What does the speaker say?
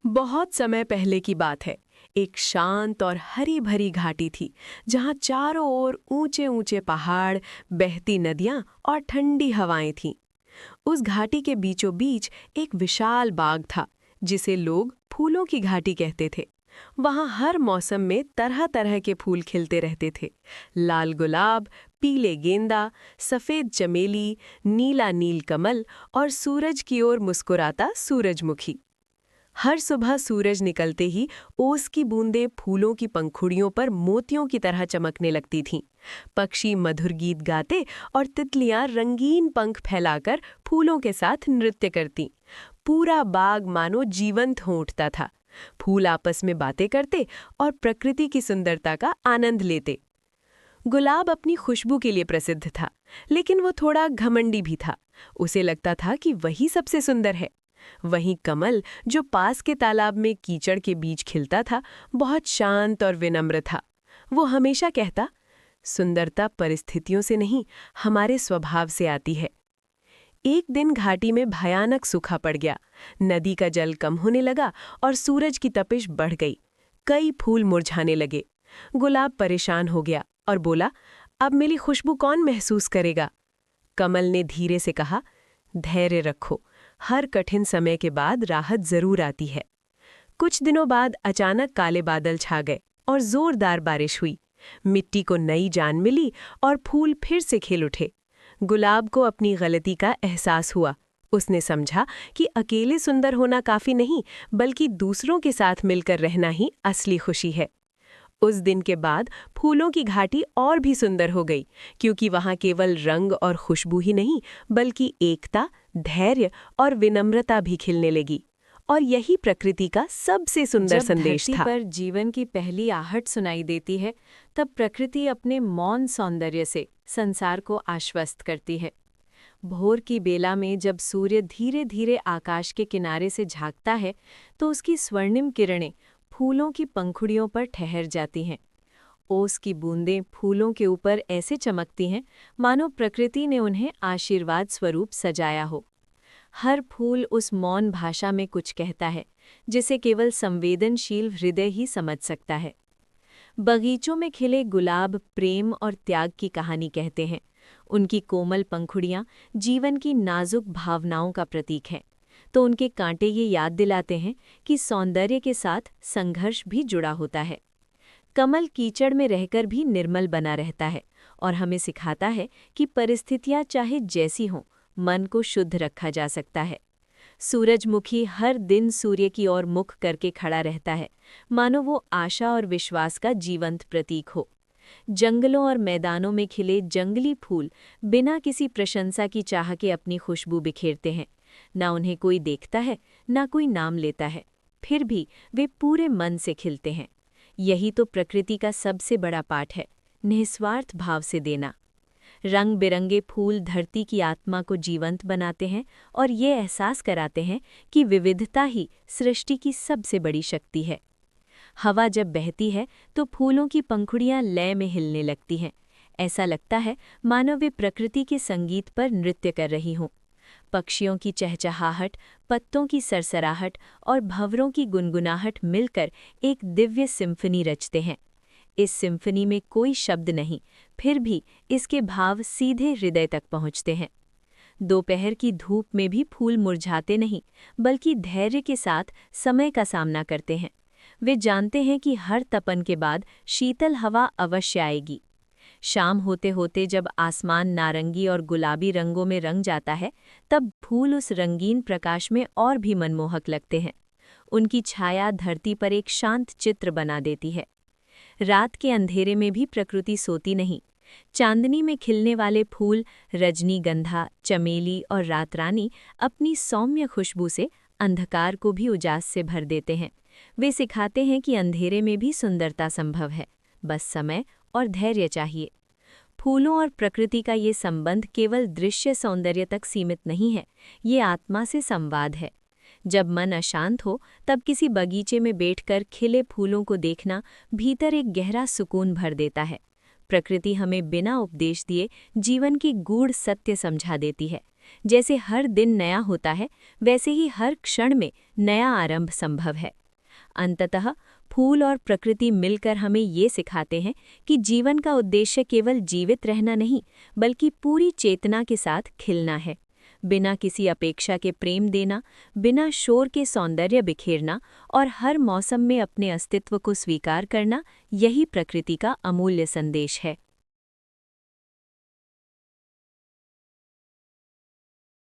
बहुत समय पहले की बात है। एक शांत और हरी भरी घाटी थी जहां चारों ओर ऊंचे ऊंचे पहाड़, बहती नदियां और ठंडी हवाएं थीं। उस घाटी के बीचों बीच एक विशाल बाग था जिसे लोग फूलों की घाटी कहते थे। वहां हर मौसम में तरह तरह के फूल खिलते रहते थे। लाल गुलाब, पीले गेंदा, सफेद चमेली, नीला नीलकमल और सूरज की ओर मुस्कुराता सूरजमुखी। हर सुबह सूरज निकलते ही ओस की बूंदें फूलों की पंखुड़ियों पर मोतियों की तरह चमकने लगती थीं। पक्षी मधुर गीत गाते और तितलियां रंगीन पंख फैलाकर फूलों के साथ नृत्य करतीं। पूरा बाग मानो जीवंत हो उठता था। फूल आपस में बातें करते और प्रकृति की सुंदरता का आनंद लेते। गुलाब अपनी खुशबू के लिए प्रसिद्ध था, लेकिन वो थोड़ा घमंडी भी था। उसे लगता था कि वही सबसे सुंदर है। वहीं कमल, जो पास के तालाब में कीचड़ के बीच खिलता था, बहुत शांत और विनम्र था। वो हमेशा कहता, सुंदरता परिस्थितियों से नहीं, हमारे स्वभाव से आती है। एक दिन घाटी में भयानक सूखा पड़ गया। नदी का जल कम होने लगा और सूरज की तपिश बढ़ गई। कई फूल मुरझाने लगे। गुलाब परेशान हो गया और बोला, अब मेरी खुशबू कौन महसूस करेगा? कमल ने धीरे से कहा, धैर्य रखो, हर कठिन समय के बाद राहत जरूर आती है। कुछ दिनों बाद अचानक काले बादल छा गए और जोरदार बारिश हुई। मिट्टी को नई जान मिली और फूल फिर से खिल उठे। गुलाब को अपनी गलती का एहसास हुआ। उसने समझा कि अकेले सुंदर होना काफी नहीं, बल्कि दूसरों के साथ मिलकर रहना ही असली खुशी है। उस दिन के बाद फूलों की घाटी और भी सुंदर हो गई, क्योंकि वहां केवल रंग और खुशबू ही नहीं, बल्कि एकता, धैर्य और विनम्रता भी खिलने लगी। और यही प्रकृति का सबसे सुंदर जब संदेश धरती था। पर जीवन की पहली आहट सुनाई देती है, तब प्रकृति अपने मौन सौंदर्य से संसार को आश्वस्त करती है। भोर की बेला में जब सूर्य धीरे धीरे आकाश के किनारे से झांकता है, तो उसकी स्वर्णिम किरणें फूलों की पंखुड़ियों पर ठहर जाती हैं। ओस की बूंदें फूलों के ऊपर ऐसे चमकती हैं, मानो प्रकृति ने उन्हें आशीर्वाद स्वरूप सजाया हो। हर फूल उस मौन भाषा में कुछ कहता है, जिसे केवल संवेदनशील हृदय ही समझ सकता है। बगीचों में खिले गुलाब प्रेम और त्याग की कहानी कहते हैं। उनकी कोमल पंखुड़ियां जीवन की नाजुक भावनाओं का प्रतीक हैं, तो उनके कांटे ये याद दिलाते हैं कि सौंदर्य के साथ संघर्ष भी जुड़ा होता है। कमल कीचड़ में रहकर भी निर्मल बना रहता है और हमें सिखाता है कि परिस्थितियां चाहे जैसी हों, मन को शुद्ध रखा जा सकता है। सूरजमुखी हर दिन सूर्य की ओर मुख करके खड़ा रहता है, मानो वो आशा और विश्वास का जीवंत प्रतीक हो। जंगलों और मैदानों में खिले जंगली फूल बिना किसी प्रशंसा की चाह के अपनी खुशबू बिखेरते हैं। ना उन्हें कोई देखता है, ना कोई नाम लेता है, फिर भी वे पूरे मन से खिलते हैं। यही तो प्रकृति का सबसे बड़ा पाठ है, निस्वार्थ भाव से देना। रंग बिरंगे फूल धरती की आत्मा को जीवंत बनाते हैं और ये एहसास कराते हैं कि विविधता ही सृष्टि की सबसे बड़ी शक्ति है। हवा जब बहती है तो फूलों की पंखुड़ियां लय में हिलने लगती हैं। ऐसा लगता है मानो वे प्रकृति के संगीत पर नृत्य कर रही हों। पक्षियों की चहचहाहट, पत्तों की सरसराहट और भंवरों की गुनगुनाहट मिलकर एक दिव्य सिम्फनी रचते हैं। इस सिम्फनी में कोई शब्द नहीं, फिर भी इसके भाव सीधे हृदय तक पहुंचते हैं। दोपहर की धूप में भी फूल मुरझाते नहीं, बल्कि धैर्य के साथ समय का सामना करते हैं। वे जानते हैं कि हर तपन के बाद शीतल हवा अवश्य आएगी। शाम होते होते जब आसमान नारंगी और गुलाबी रंगों में रंग जाता है, तब फूल उस रंगीन प्रकाश में और भी मनमोहक लगते हैं। उनकी छाया धरती पर एक शांत चित्र बना देती है। रात के अंधेरे में भी प्रकृति सोती नहीं। चांदनी में खिलने वाले फूल रजनीगंधा, चमेली और रातरानी अपनी सौम्य खुशबू से अंधकार को भी उजास से भर देते हैं। वे सिखाते हैं कि अंधेरे में भी सुंदरता संभव है, बस समय और धैर्य चाहिए। फूलों और प्रकृति का ये संबंध केवल दृश्य सौंदर्य तक सीमित नहीं है, ये आत्मा से संवाद है। जब मन अशांत हो, तब किसी बगीचे में बैठकर खिले फूलों को देखना भीतर एक गहरा सुकून भर देता है। प्रकृति हमें बिना उपदेश दिए जीवन की गूढ़ सत्य समझा देती है, जैसे हर दिन नया होता है, वैसे ही हर क्षण में नया आरंभ संभव है। अंततः फूल और प्रकृति मिलकर हमें ये सिखाते हैं कि जीवन का उद्देश्य केवल जीवित रहना नहीं, बल्कि पूरी चेतना के साथ खिलना है। बिना किसी अपेक्षा के प्रेम देना, बिना शोर के सौंदर्य बिखेरना और हर मौसम में अपने अस्तित्व को स्वीकार करना, यही प्रकृति का अमूल्य संदेश है।